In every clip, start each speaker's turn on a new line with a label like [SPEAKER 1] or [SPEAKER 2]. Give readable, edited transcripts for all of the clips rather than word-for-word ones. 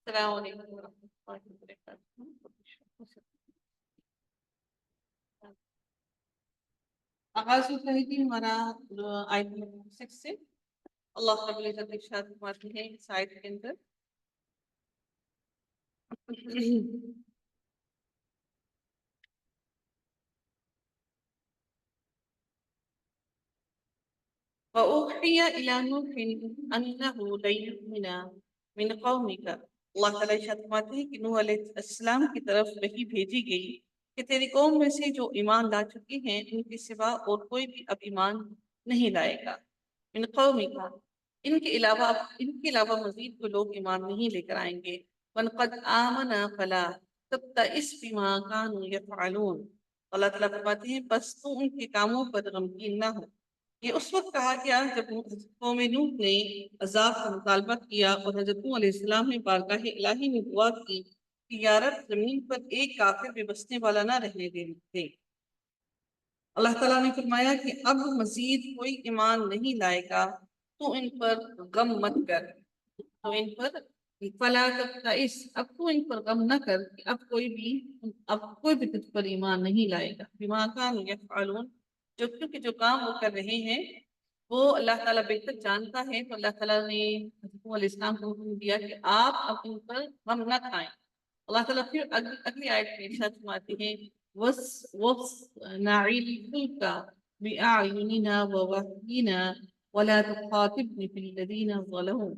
[SPEAKER 1] السلام علیکم ورحمۃ اللہ وبرکاتہ۔ آغاز ہوتا ہے کہ ہمارا آیت نمبر 6 سے اللہ رب العزت ارشاد فرماتے ہیں اس آیت کے اندر وَأُوحِيَ إِلَى نُوحٍ أَنَّهُ لَن يُؤْمِنَ مِنْ قَوْمِكَ۔ اللہ تعالیٰ ارشاد فرماتے ہیں کہ نوح علیہ السلام کی طرف وحی بھیجی گئی کہ تیری قوم میں سے جو ایمان لا چکے ہیں ان کے سوا اور کوئی بھی اب ایمان نہیں لائے گا۔ من قومک، ان کے علاوہ مزید کوئی لوگ ایمان نہیں لے کر آئیں گے۔ وَقَدْ آمَنَ فَلَا تَبْتَئِسْ بِمَا كَانُوا يَفْعَلُونَ۔ اللہ تعالیٰ فرماتے ہیں بس تو ان کے کاموں پر غمگین نہ ہو۔ یہ اس وقت کہا گیا جب قوم نوح نے عذاب کا مطالبہ کیا اور حضرت نوح علیہ السلام نے بارگاہ الہی میں دعا کی کہ یا رب زمین پر ایک کافر بھی بسنے والا نہ رہنے دے۔ اللہ تعالیٰ نے فرمایا کہ اب مزید کوئی ایمان نہیں لائے گا تو ان پر غم مت کر، تو ان پر فلا تبتئس، اب تو ان پر غم نہ کر کہ اب کوئی بھی تجھ پر ایمان نہیں لائے گا۔ بما كانوا يفعلون، کیونکہ جو کام وہ کر رہے ہیں وہ اللہ تعالیٰ بہتر جانتا ہے، تو اللہ تعالیٰ نے حضرت نوح علیہ السلام کو حکم دیا کہ آپ اب ان پر غم نہ کھائیں۔ اللہ تعالیٰ پھر اگلی آیت میں ارشاد فرماتے ہیں وَاصْنَعِ الْفُلْكَ بِأَعْيُنِنَا وَوَحْيِنَا وَلَا تُخَاطِبْنِ فِي الَّذِينَ ظَلَمُوا۔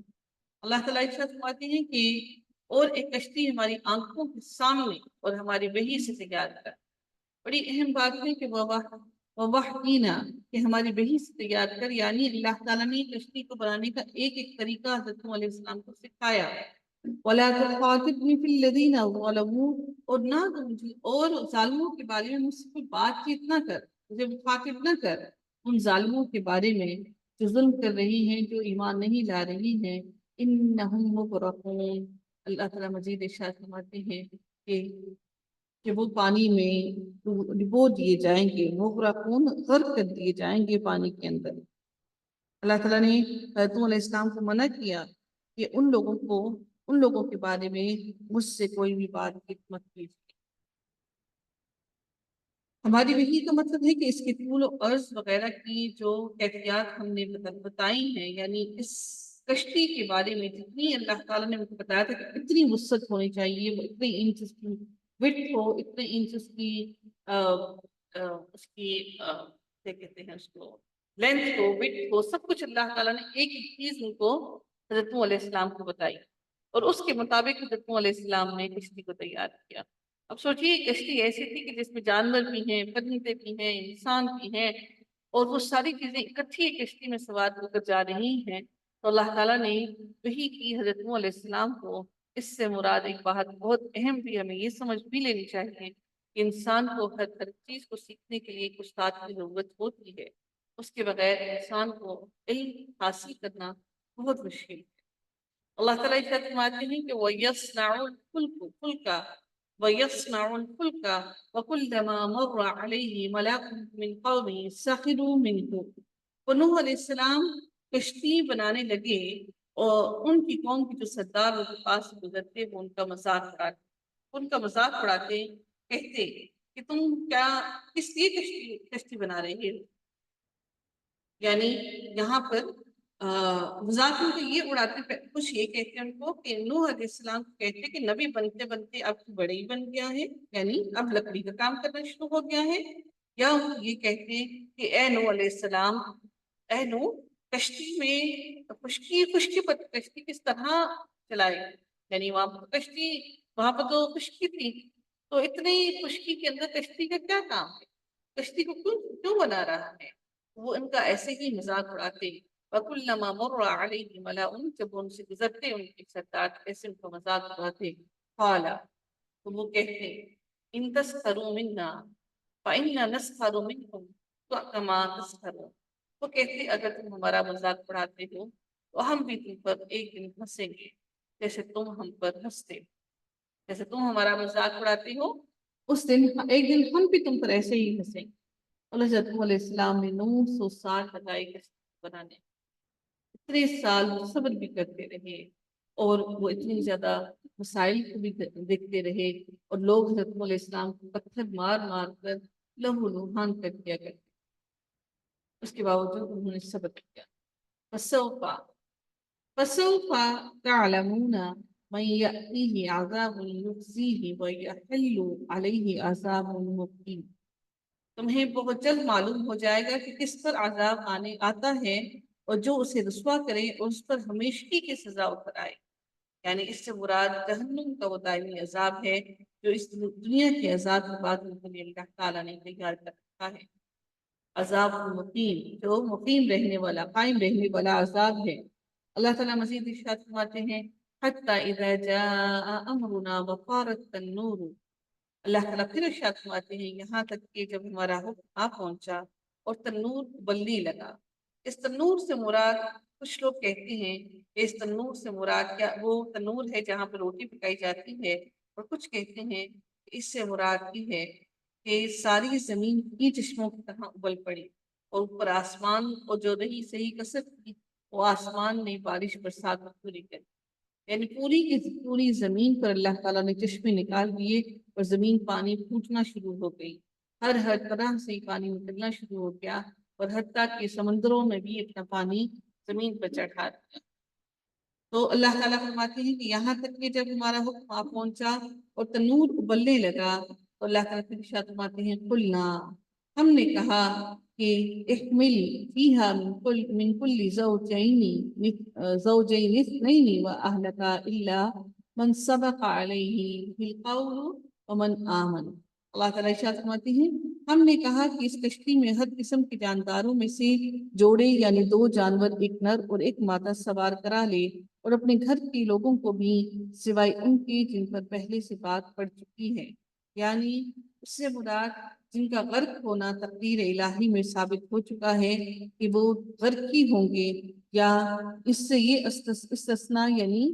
[SPEAKER 1] اللہ تعالیٰ ارشاد فرماتے ہیں کہ اور ایک کشتی ہماری آنکھوں کے سامنے اور ہماری وحی سے تیار کر۔ بڑی اہم بات ہے کہ وحینا، کہ ہماری وحی سے تیار کر، یعنی اللہ تعالیٰ نے کشتی کو بنانے کا ایک ایک طریقہ حضرت نوح علیہ السلام کو سکھایا۔ وَلَا تُخَاطِبْنِي فِي الَّذِينَ ظَلَمُوا، اور نہ مجھے اور ظالموں کے بارے میں مجھ سے کوئی بات چیت نہ کر، مجھے مخاطب نہ کر ان ظالموں کے بارے میں جو ظلم کر رہی ہیں، جو ایمان نہیں لا رہی ہیں۔ اِنَّهُمْ مُغْرَقُونَ، اللہ تعالیٰ مزید ارشاد فرماتے ہیں کہ وہ پانی میں ڈبو دیے جائیں گے، مغرقون، غرق کر دیے جائیں گے پانی کے اندر۔ اللہ تعالیٰ نے حضرت نوح علیہ السلام کو منع کیا کہ ان لوگوں کے بارے میں مجھ سے کوئی بھی بات مت کیجیے۔ ہماری وحی کا مطلب ہے کہ اس کے طول و عرض وغیرہ کی جو کیفیات ہم نے بتائی ہیں، یعنی اس کشتی کے بارے میں جتنی اللہ تعالیٰ نے مجھے بتایا تھا کہ اتنی وسعت ہونی چاہیے، وہ اتنے انچز کی وڈتھ ہو، اتنے انچز کی اس کی کیا کہتے ہیں اس کو، لینتھ ہو، وڈتھ ہو، سب کچھ اللہ تعالیٰ نے ایک ایک چیز ان کو حضرت نوح علیہ السلام کو بتائی، اور اس کے مطابق حضرت نوح علیہ السلام نے کشتی کو تیار کیا۔ اب سوچیے کشتی ایسی تھی کہ جس میں جانور بھی ہیں، پرندے بھی ہیں، انسان بھی ہیں، اور وہ ساری چیزیں اکٹھی کشتی میں سوار ہو کر جا رہی ہیں۔ تو اللہ تعالیٰ نے وحی کی حضرت نوح علیہ السلام کو، اس سے مراد ایک بات بہت اہم بھی ہمیں یہ سمجھ بھی لینی چاہیے کہ انسان کو ہر چیز کو سیکھنے کے لیے ایک استاد کی ضرورت ہوتی ہے، اس کے بغیر انسان کو علم حاصل کرنا بہت مشکل ہے۔ اللہ تعالیٰ ارشاد فرماتے ہیں کہ وَيَصْنَعُ الْفُلْكَ وَيَصْنَعُ الْفُلْكَ وَكُلَّمَا مَرَّ عَلَيْهِ مَلَأٌ مِّن قَوْمِهِ سَخِرُوا مِنْهُ۔ تو نوح علیہ السلام کشتی بنانے لگے اور ان کی قوم کے جو سردار ان کے پاس گزرتے وہ ان کا مذاق اڑاتے، کہتے کہ تم کیا کس لیے کشتی بنا رہے ہو، یعنی یہاں پر مذاق ان کو یہ اڑاتے، کچھ یہ کہتے ان کو کہ نوح علیہ السلام کو کہتے کہ نبی بنتے بنتے اب تو بڑے ہی بن گیا ہے، یعنی اب لکڑی کا کام کرنا شروع ہو گیا ہے، یا یہ کہتے کہ اے نوح علیہ السلام، اے نوح، کشتی میں خشکی پر کشتی کس طرح چلائے، یعنی وہاں پر تو خشکی تھی، تو اتنی خشکی کے اندر کشتی کا کیا کام ہے، کشتی کو کیوں بنا رہا ہے۔ وہ ان کا ایسے ہی مذاق اڑاتے۔ وَكُلَّمَا مَرَّ عَلَيْهِ مَلَأٌ، جب ان سے گزرتے ان کے سردار ایسے ان کا مذاق اڑاتے، قَالَ، تو وہ کہتے إِن تَسْخَرُوا مِنَّا فَإِنَّا نَسْخَرُ مِنْكُمْ كَمَا تَسْخَرُونَ۔ وہ کہتے اگر تم ہمارا مذاق اڑاتے ہو تو ہم بھی تم پر ایک دن ہنسیں گے جیسے تم ہم پر ہنستے، جیسے تم ہمارا مذاق اڑاتے ہو اس دن ایک دن ہم بھی تم پر ایسے ہی ہنسیں گے۔ اللہ حضرت نوح علیہ السلام نے 900 سال لگائے کشتی بنانے، اتنے سال وہ صبر بھی کرتے رہے اور وہ اتنی زیادہ مسائل کو بھی دیکھتے رہے، اور لوگ حضرت علیہ السلام کو پتھر مار مار کر لہو لہان کر دیا کرتے، اس کے باوجود انہوں نے صبر کیا۔ فسوف تعلمون من يأتيه عذاب يخزيه ويحل عليه عذاب مقيم، تمہیں بہت جلد معلوم ہو جائے گا کہ کس پر عذاب آتا ہے اور جو اسے رسوا کرے اور اس پر ہمیشگی کی سزا اتر آئے، یعنی اس سے مراد جہنم کا وہ دائمی عذاب ہے جو اس دنیا کے عذاب کے بعد اللہ تعالیٰ نے تیار کر رکھا ہے۔ عذاب مقیم، جو مقیم رہنے والا، قائم رہنے والا عذاب ہے۔ اللہ تعالیٰ مزید ارشاد فرماتے ہیں حتی اذا جاء امرنا وفارت النور، اللہ تعالیٰ پھر ارشاد فرماتے ہیں یہاں تک کہ جب ہمارا حکم آ پہنچا اور تنور ابلنے لگا۔ اس تنور سے مراد، کچھ لوگ کہتے ہیں کہ اس تنور سے مراد کیا وہ تنور ہے جہاں پر روٹی پکائی جاتی ہے، اور کچھ کہتے ہیں کہ اس سے مراد یہ ہے کہ ساری زمین کی چشموں کی طرح ابل پڑی، اور اوپر آسمان اور جو رہی صحیح کثرت کی وہ آسمان نے بارش برسات پوری کر، یعنی پوری کی پوری زمین پر اللہ تعالیٰ نے چشمے نکال دیے اور زمین پانی پھوٹنا شروع ہو گئی، ہر طرح سے پانی نکلنا شروع ہو گیا، اور حتیٰ کہ سمندروں میں بھی اپنا پانی زمین پر چڑھا دیا۔ تو اللہ تعالیٰ فرماتے ہیں کہ یہاں تک کہ جب ہمارا حکم آ پہنچا اور تنور ابلنے لگا تو اللہ تعالیٰ پھر ارشاد فرماتے ہیں قلنا، ہم نے کہا کہ احمل فیہا من کل زوجین اثنین واہلک الا من سبق علیہ بالقول ومن آمن۔ اللہ تعالیٰ ارشاد فرماتے ہیں ہم نے کہا کہ اس کشتی میں ہر قسم کے جانداروں میں سے جوڑے یعنی 2 جانور، ایک نر اور ایک مادہ سوار کرا لے، اور اپنے گھر کے لوگوں کو بھی سوائے ان کے جن پر پہلے سے بات پڑ چکی ہے، یعنی اس سے مراد جن کا غرق ہونا تقدیر الہی میں ثابت ہو چکا ہے کہ وہ غرقی ہوں گے، یا اس سے یہ استثناء یعنی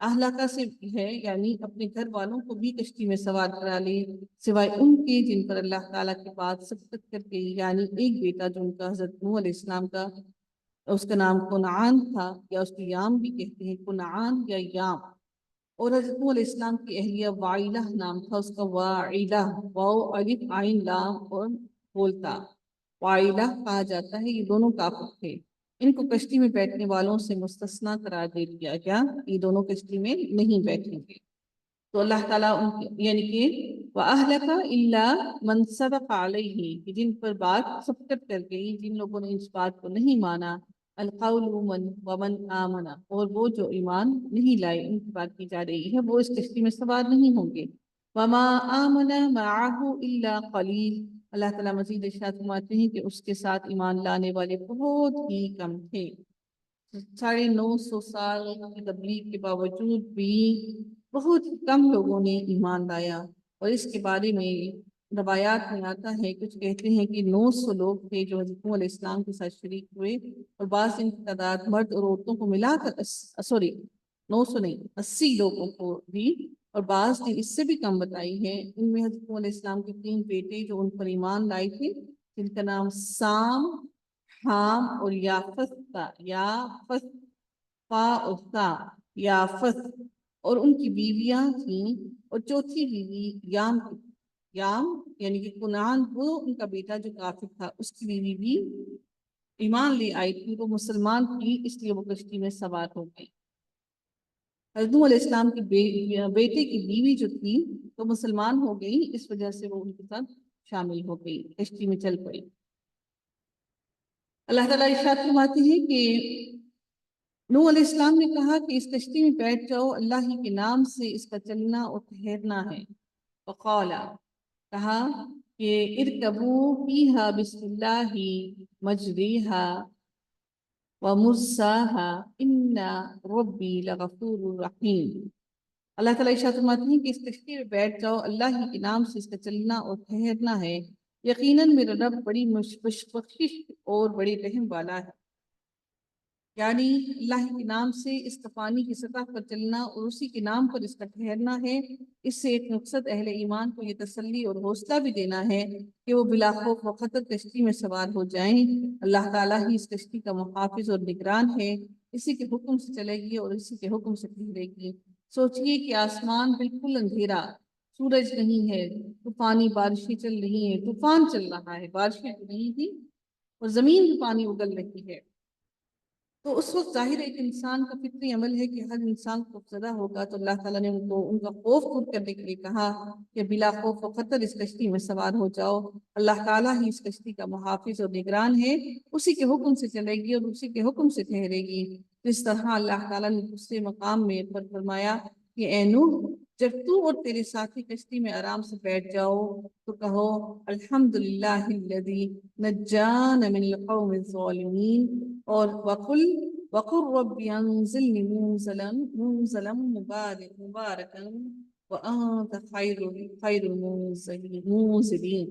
[SPEAKER 1] اہلاکہ سے ہے، یعنی اپنے گھر والوں کو بھی کشتی میں سوار کرا لے سوائے ان کے جن پر اللہ تعالیٰ کے بعد سبقت کر گئی، یعنی ایک بیٹا جو ان کا حضرت نوح علیہ السلام کا، اس کا نام کنعان تھا، یا اس کو یام بھی کہتے ہیں، کنعان یا یام، اور حضرت نوح علیہ السلام کی اہلیہ وائلہ نام تھا اس کا، وائلہ، واو الف عین لام اور بولتا وائلہ کہا جاتا ہے، یہ دونوں کافر تھے، ان کو کشتی میں بیٹھنے والوں سے مستثنا قرار دے دیا گیا، یہ دونوں کشتی میں نہیں بیٹھیں گے۔ تو اللہ تعالیٰ یعنی کہ وَأَهْلَكَ إِلَّا مَنْ سَبَقَ عَلَيْهِ، کہ جن پر بات سبقت کر گئی، جن لوگوں نے اس بات کو نہیں مانا، القول ومن آمن، اور وہ جو ایمان نہیں لائے ان کی بات کی جا رہی ہے وہ اس کشتی میں سوار نہیں ہوں گے۔ وَمَا آمَنَ مَعَهُ إِلَّا قَلِيلٌ، اللہ تعالیٰ مزید ارشاد فرماتے ہیں کہ اس کے ساتھ ایمان لانے والے بہت ہی کم تھے، 950 سال کی تبلیغ کے باوجود بھی بہت کم لوگوں نے ایمان لایا، اور اس کے بارے میں روایات میں آتا ہے، کچھ کہتے ہیں کہ 900 لوگ تھے جو حضرت نوح علیہ السلام کے ساتھ شریک ہوئے، اور بعض ان کی تعداد مرد اور عورتوں کو ملا کر 900 نہیں 80 لوگوں کو بھی، اور بعض نے اس سے بھی کم بتائی ہے۔ ان میں حضرت نوح علیہ السلام کے 3 بیٹے جو ان پر ایمان لائے تھے، جن کا نام سام، حام اور یافت تھا، یافت، فا اور تا، یافت، اور ان کی بیویاں تھیں، اور چوتھی بیوی یام کی، یام یعنی کہ کنعان، وہ ان کا بیٹا جو کافر تھا اس کی بیوی بھی ایمان لے آئی تھی، وہ مسلمان تھی، اس لیے وہ کشتی میں سوار ہو گئی۔ حضرت نوح علیہ السلام کی بیٹے کی بیوی جو تھی وہ مسلمان ہو گئی، اس وجہ سے وہ ان کے ساتھ شامل ہو گئی، کشتی میں چل پڑی۔ اللہ تعالیٰ ارشاد فرماتے ہیں کہ نوح علیہ السلام نے کہا کہ اس کشتی میں بیٹھ جاؤ، اللہ ہی کے نام سے اس کا چلنا اور ٹھہرنا ہے۔ وقال، کہا کہ ارکبوا فیہا بسم اللہ مجریہا ومرساہا ان ربی لغفور رحیم۔ اللہ تعالیٰ ارشاد فرماتے ہیں کہ اس کشتی میں بیٹھ جاؤ، اللہ ہی کے نام سے اس کا چلنا اور ٹھہرنا ہے، یقیناً میرا رب بڑی بخشش اور بڑی رحم والا ہے، یعنی اللہ کے نام سے اس کا پانی کی سطح پر چلنا اور اسی کے نام پر اس کا ٹھہرنا ہے۔ اس سے ایک مقصد اہل ایمان کو یہ تسلی اور حوصلہ بھی دینا ہے کہ وہ بلا خوف و خطر کشتی میں سوار ہو جائیں، اللہ تعالیٰ ہی اس کشتی کا محافظ اور نگران ہے، اسی کے حکم سے چلے گی اور اسی کے حکم سے ٹھہرے گی۔ سوچئے کہ آسمان بالکل اندھیرا، سورج نہیں ہے، طوفانی بارشیں چل رہی ہیں، طوفان چل رہا ہے، بارشیں تو نہیں تھی، اور زمین بھی پانی اگل رہی ہے۔ تو اس وقت ظاہر ہے کہ انسان کا فطری عمل ہے کہ ہر انسان کو زدہ ہوگا، تو اللہ تعالیٰ نے ان کا خوف دور کرنے کے لیے کہا کہ بلا خوف و خطر اس کشتی میں سوار ہو جاؤ۔ اللہ تعالیٰ ہی اس کشتی کا محافظ اور نگران ہے، اسی کے حکم سے چلے گی اور اسی کے حکم سے ٹھہرے گی۔ جس طرح اللہ تعالیٰ نے دوسرے مقام میں فرمایا کہ اے نوح، جب تو اور تیرے ساتھی کشتی میں آرام سے بیٹھ جاؤ تو کہو الحمدللہ الذی نجانا من القوم الظالمین، اور وقل رب انزلنی منزلا مبارکا وانت خیر المنزلین۔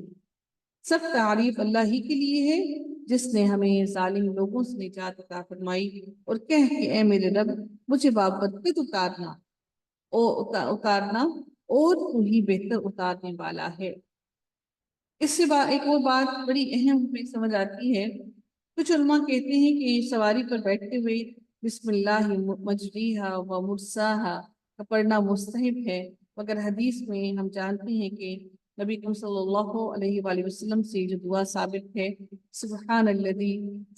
[SPEAKER 1] سب تعریف اللہ ہی کے لیے ہے جس نے ہمیں ظالم لوگوں سے نجات عطا فرمائی، اور کہہ کہ اے میرے رب مجھے بابرکت اتارنا اور تو ہی بہتر اتارنے والا ہے۔ اس سے ایک اور بات بڑی اہم ہمیں سمجھ آتی ہے۔ کچھ علماء کہتے ہیں کہ سواری پر بیٹھتے ہوئے بسم اللہ مجریہا و مرساہا کا پڑھنا مستحب ہے، مگر حدیث میں ہم جانتے ہیں کہ نبی کریم صلی اللہ علیہ وآلہ وسلم سے جو دعا ثابت ہے، سبحان الذی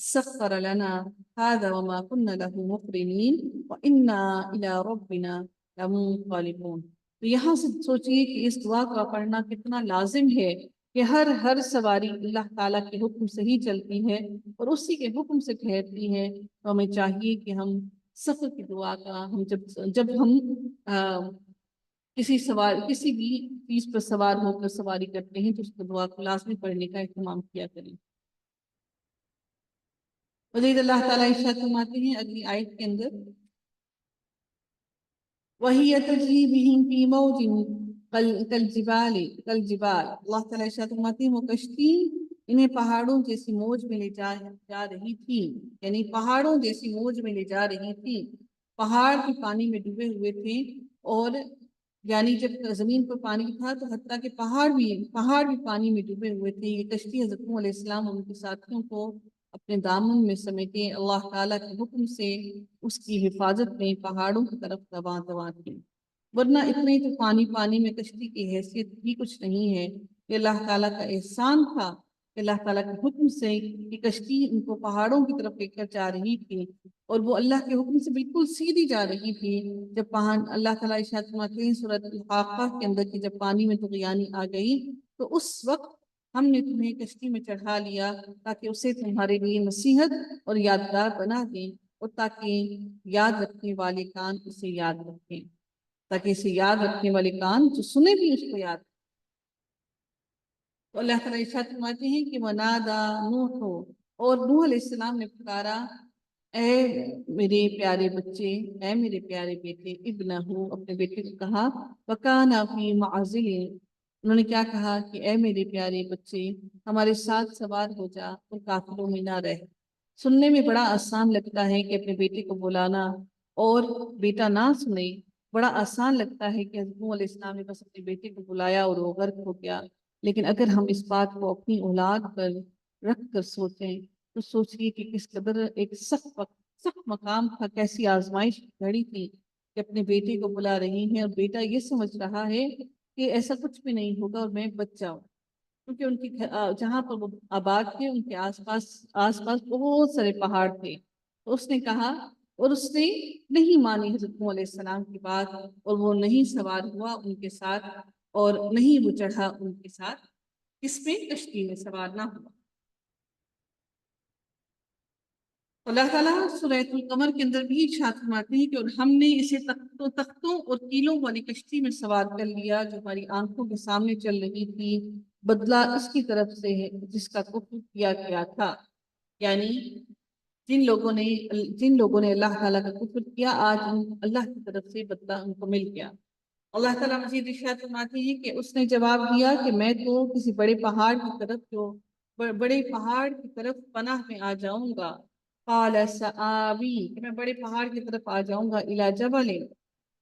[SPEAKER 1] سخر لنا هذا وما كنا له مقرنین وإنا إلی ربنا لمنقلبون۔ تو یہاں سے سوچئے کہ اس دعا کا پڑھنا کتنا لازم ہے کہ ہر سواری اللہ تعالیٰ کے حکم سے ہی چلتی ہے اور اسی کے حکم سے ٹھہرتی ہے۔ تو ہمیں چاہیے کہ ہم سفر کی دعا کا جب ہم کسی بھی چیز پر سوار ہو کر سواری کرتے ہیں تو اس کو دعا کو لازمی پڑھنے کا اہتمام کیا کریں۔ مزید اللہ تعالیٰ ارشاد فرماتے ہیں اگلی آیت کے اندر، وَهِيَ تَجْرِي بِهِمْ فِي مَوْجٍ کالجبال۔ اللہ تعالیٰ ارشاد فرماتے ہیں وہ کشتی انہیں پہاڑوں جیسی موج میں لے جا رہی تھی، یعنی پہاڑوں جیسی موج میں لے جا رہی تھی۔ پہاڑ بھی پانی میں ڈوبے ہوئے تھے، اور یعنی جب زمین پر پانی تھا تو حتیٰ کہ پہاڑ بھی پانی میں ڈوبے ہوئے تھے۔ یہ کشتی حضرت نوح علیہ السلام اور ان کے ساتھیوں کو اپنے دامن میں سمیٹے اللہ تعالیٰ کے حکم سے اس کی حفاظت میں پہاڑوں کی طرف رواں تھی، ورنہ اتنے تو پانی میں کشتی کی حیثیت بھی کچھ نہیں ہے۔ یہ اللہ تعالیٰ کا احسان تھا کہ اللہ تعالیٰ کے حکم سے یہ کشتی ان کو پہاڑوں کی طرف لے کر جا رہی تھی، اور وہ اللہ کے حکم سے بالکل سیدھی جا رہی تھی۔ جب اللہ تعالیٰ ارشاد فرماتے ہیں سورۃ الحاقہ کے اندر کہ جب پانی میں طغیانی آ گئی تو اس وقت ہم نے تمہیں کشتی میں چڑھا لیا تاکہ اسے تمہارے لیے نصیحت اور یادگار بنا دیں، اور تاکہ یاد رکھنے والے کان اسے یاد رکھیں، تاکہ اسے یاد رکھنے والے کان جو سنے بھی اس کو یاد رکھیں۔ تو اللہ تعالیٰ ارشاد فرماتے ہیں کہ وَنَادَى نُوحٌ، اور نوح علیہ السلام نے پکارا اے میرے پیارے بچے، اے میرے پیارے بیٹے، ابنہ، اپنے بیٹے کو کہا، وَكَانَ فِي مَعْزِلٍ، انہوں نے کیا کہا کہ اے میرے پیارے بچے ہمارے ساتھ سوار ہو جا اور قافلوں میں نہ رہ۔ سننے میں بڑا آسان لگتا ہے کہ اپنے بیٹے کو بلانا اور بیٹا نہ سنے، بڑا آسان لگتا ہے کہ حضرت نوح علیہ السلام نے بس اپنے بیٹے کو بلایا اور وہ غرق ہو گیا، لیکن اگر ہم اس بات کو اپنی اولاد پر رکھ کر سوچیں تو سوچئے کہ کس قدر ایک سخت مقام تھا، کیسی آزمائش کی گھڑی تھی کہ اپنے بیٹے کو بلا رہی ہیں اور بیٹا یہ سمجھ رہا ہے کہ ایسا کچھ بھی نہیں ہوگا اور میں بچ جاؤں، کیونکہ ان کی جہاں پر وہ آباد تھے ان کے آس پاس بہت سارے پہاڑ تھے۔ تو اس نے کہا، اور اس نے نہیں مانی حضرت نوح علیہ السلام کی بات، اور وہ نہیں سوار ہوا ان کے ساتھ، اور نہیں وہ چڑھا ان کے ساتھ، اس میں کشتی میں سوار نہ ہوا۔ اللہ تعالیٰ سورۃ القمر کے اندر بھی ارشاد فرماتے ہیں کہ اور ہم نے اسے تختوں اور کیلوں والی کشتی میں سوار کر لیا جو ہماری آنکھوں کے سامنے چل رہی تھی، بدلہ اس کی طرف سے ہے جس کا کفر کیا گیا تھا، یعنی جن لوگوں نے اللہ تعالیٰ کا کفر کیا، آج اللہ کی طرف سے بدلہ ان کو مل گیا۔ اللہ تعالیٰ مزید ارشاد فرماتے ہیں کہ اس نے جواب دیا کہ میں تو کسی بڑے پہاڑ کی طرف پناہ میں آ جاؤں گا، قال سآوی، کہ میں بڑے پہاڑ کی طرف آ جاؤں گا، الی جبل،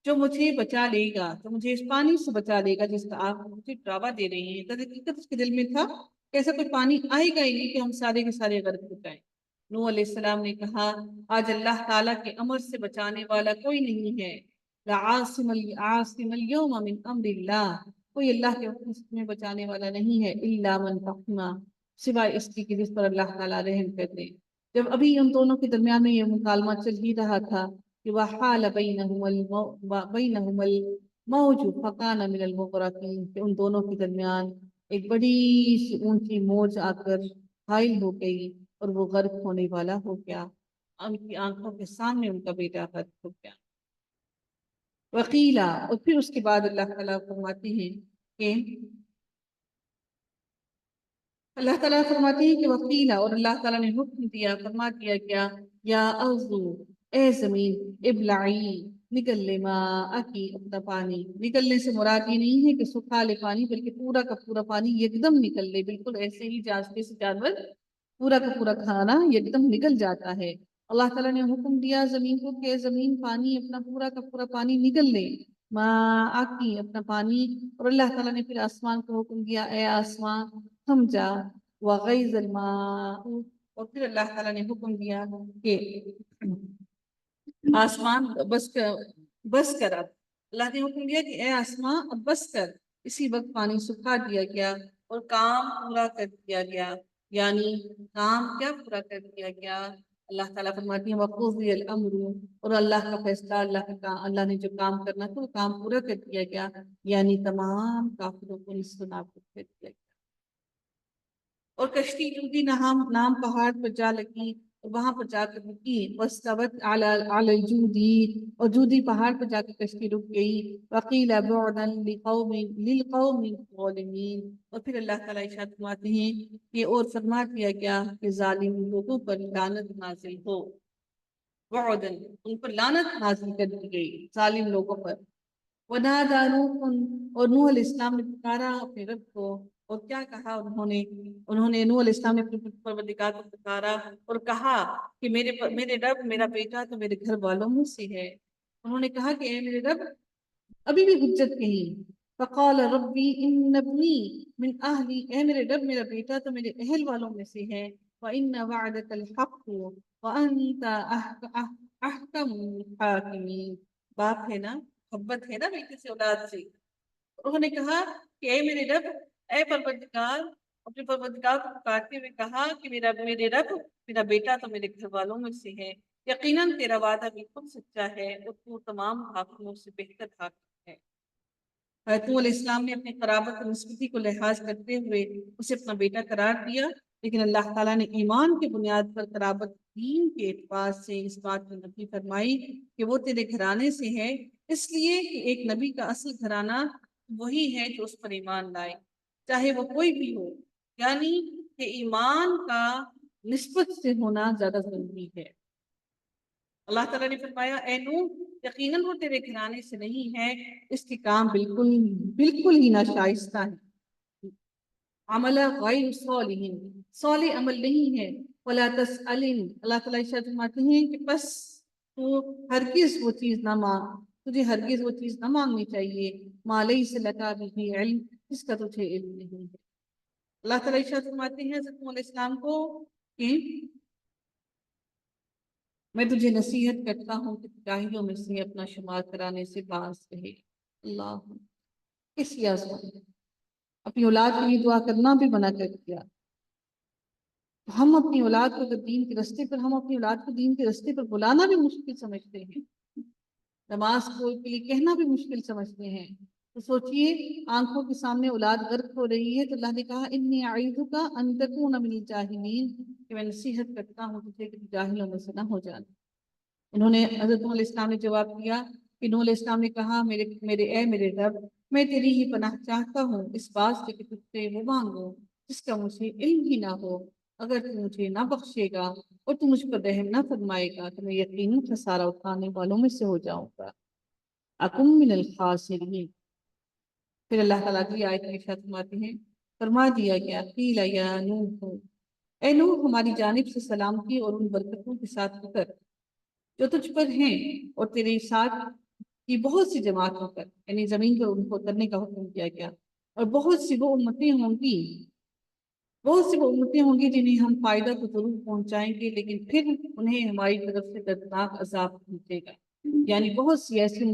[SPEAKER 1] جو مجھے بچا لے گا، جو مجھے اس پانی سے بچا لے گا جس کا آپ مجھے ڈراوا دے رہے ہیں۔ حقیقت اس کے دل میں تھا کہ ایسا کوئی پانی آئے گا ہی نہیں کہ ہم سارے کے سارے غرق ہو جائیں۔ نوح علیہ السلام نے کہا آج اللہ تعالیٰ کے امر سے بچانے والا کوئی نہیں ہے، عاصم اليوم من امر اللہ، کوئی اللہ کے حکم میں بچانے والا نہیں ہے، الا من رحم، سوائے اس کی کہ جس پر اللہ تعالیٰ رحم کر دے۔ جب ابھی ان دونوں کے درمیان میں یہ مکالمہ چل ہی رہا تھا کہ وحال بینہم الموج فکان من المغرقین، کہ ان دونوں کے درمیان ایک بڑی سی اونچی موج آ کر حائل ہو گئی اور وہ غرق ہونے والا ہو گیا، ان کی آنکھوں کے سامنے ان کا بیٹا غرق ہو گیا۔ وقیلا، اور پھر اس کے بعد اللہ تعالیٰ فرماتے ہیں کہ وقیلا، اور اللہ تعالیٰ نے حکم دیا، فرما دیا کیا، یا ارضو، اے زمین، ابلعی، نکل لے ماءکی، اپنا پانی۔ نکلنے سے مراد یہ نہیں ہے کہ سکھا لے پانی، بلکہ پورا کا پورا پانی یکدم نکل لے، بالکل ایسے ہی جیسے جانور پورا کا پورا کھانا یکدم نکل جاتا ہے۔ اللہ تعالیٰ نے حکم دیا زمین کو کہ زمین پانی، اپنا پورا کا پورا پانی نکل لے، ماءکی، اپنا پانی۔ اور اللہ تعالیٰ نے پھر آسمان کو حکم دیا، اے آسمان تھم جا، وغیظ الماء، اور پھر اللہ تعالیٰ نے حکم دیا کہ آسمان بس کر اب، اللہ نے حکم دیا کہ اے آسمان اب بس کر۔ اسی وقت پانی سکھا دیا گیا اور کام پورا کر دیا گیا، یعنی کام کیا پورا کر دیا گیا؟ اللہ تعالیٰ فرماتی ہیں وقضی الامر، اور اللہ کا فیصلہ، اللہ نے جو کام کرنا تھا وہ کام پورا کر دیا گیا، یعنی تمام کافروں کو نصف نابود کر دیا گیا۔ اور کشتی جودی نام پہاڑ پر جا لگی، وہاں پر جا کر رکی، واستوت علی الجودی، اور جودی پہاڑ پر جا کر کشتی رک گئی، وقیل بعدا للقوم الظالمین، اور پھر اللہ تعالیٰ ارشاد فرماتے ہیں کہ اور فرما دیا گیا کہ ظالم لوگوں پر لعنت نازل ہو، بعدا، ان پر لعنت نازل کر دی گئی ظالم لوگوں پر۔ ونادى نوح، اور نوح علیہ السلام نے پکارا اپنے رب کو، اور کیا کہا انہوں نے نوح علیہ السلام نے اپنے پروردگار کو پکارا اور کہا کہ میرے رب، میرا بیٹا تو میرے گھر والوں میں سے ہے۔ انہوں نے کہا کہ اے میرے رب، ابھی بھی حجت کہیں۔ فقال ربی ان ابنی من اہلی، اے میرے رب میرا بیٹا تو میرے اہل والوں میں سے ہے، وَإِنَّ وَعْدَكَ الْحَقُّ وَأَنْتَ أَحْكَمُ الْحَاكِمِينَ، باپ ہے نا، محبت ہے نا بیٹے سے، اولاد سے۔ انہوں نے کہا کہ اے میرے رب، اے پروردگار، اپنے پروردگار کو پکارتے ہوئے کہا کہ میرے رب، میرا بیٹا تو میرے گھر والوں میں سے ہے، یقیناً تیرا وعدہ بالکل سچا ہے اور تو تمام حاکموں سے بہتر حاکم ہے۔ حضرت علیہ السلام نے اپنی قرابت اور نسبتی کو لحاظ کرتے ہوئے اسے اپنا بیٹا قرار دیا، لیکن اللہ تعالیٰ نے ایمان کی بنیاد پر قرابت دین کے اعتبار سے اس بات کی نفی فرمائی کہ وہ تیرے گھرانے سے ہے، اس لیے کہ ایک نبی کا اصل گھرانہ وہی ہے جو اس پر ایمان لائے، چاہے وہ کوئی بھی ہو، یعنی کہ ایمان کا نسبت سے ہونا زیادہ ضروری ہے۔ اللہ تعالیٰ نے فرمایا اے نوح، یقیناً وہ تیرے گھرانے سے نہیں ہے، اس کے کام بالکل ہی ناشائستہ ہے، عمل غیر صالح، صالح عمل نہیں ہے، ولا تسألن، اللہ تعالیٰ ارشاد فرماتے ہیں کہ بس تو ہرگز وہ چیز نہ مانگ، تجھے ہرگز وہ چیز نہ مانگنی چاہیے، ما لیس لک بہ علم، جس کا تجھے علم نہیں ہے۔ اللہ تعالیٰ ارشاد فرماتے ہیں حضرت علیہ السلام کو کہ میں تجھے نصیحت کرتا ہوں کہ جاہلوں میں سے اپنا شمار کرانے سے باز رہے۔ اللہ کس آسمان، اپنی اولاد کے لیے دعا کرنا بھی منع کر دیا۔ ہم اپنی اولاد کو دین کے رستے پر، ہم اپنی اولاد کو دین کے رستے پر بلانا بھی مشکل سمجھتے ہیں، نماز کے لیے کہنا بھی مشکل سمجھتے ہیں، تو سوچئے آنکھوں کے سامنے اولاد غرق ہو رہی ہے، تو اللہ نے کہا انی اعیذک ان تکون من الجاہلین، کہ میں نصیحت کرتا ہوں تجھے کہ جاہلوں میں سے نہ ہو جانا۔ انہوں نے حضرت علیہ السلام نے جواب دیا کہ نوح علیہ السلام نے کہا میرے رب، میں تیری ہی پناہ چاہتا ہوں اس بات سے کہ تجھ سے وہ مانگو جس کا مجھے علم ہی نہ ہو، اگر تو مجھے نہ بخشے گا اور تو مجھ پر رحم نہ فرمائے گا تو میں یقیناً خسارہ اٹھانے والوں میں سے ہو جاؤں گا، اکم من الخاسرین۔ پھر اللہ تعالیٰ کی آیت میں ارشاد فرماتے ہیں، فرما دیا گیا قیل یا نوح، اے نوح ہماری جانب سے سلامتی اور ان برکتوں کے ساتھ اتر جو تجھ پر ہیں اور تیرے ساتھ کی بہت سی جماعتوں پر، یعنی زمین پر ان کو اترنے کا حکم کیا گیا، اور بہت سی وہ امتیں ہوں گی بہت سی وہ امتیں ہوں گی جنہیں ہم فائدہ تو ضرور پہنچائیں گے، لیکن پھر انہیں ہماری طرف سے دردناک عذاب پہنچے گا۔ یعنی بہت سی ایسی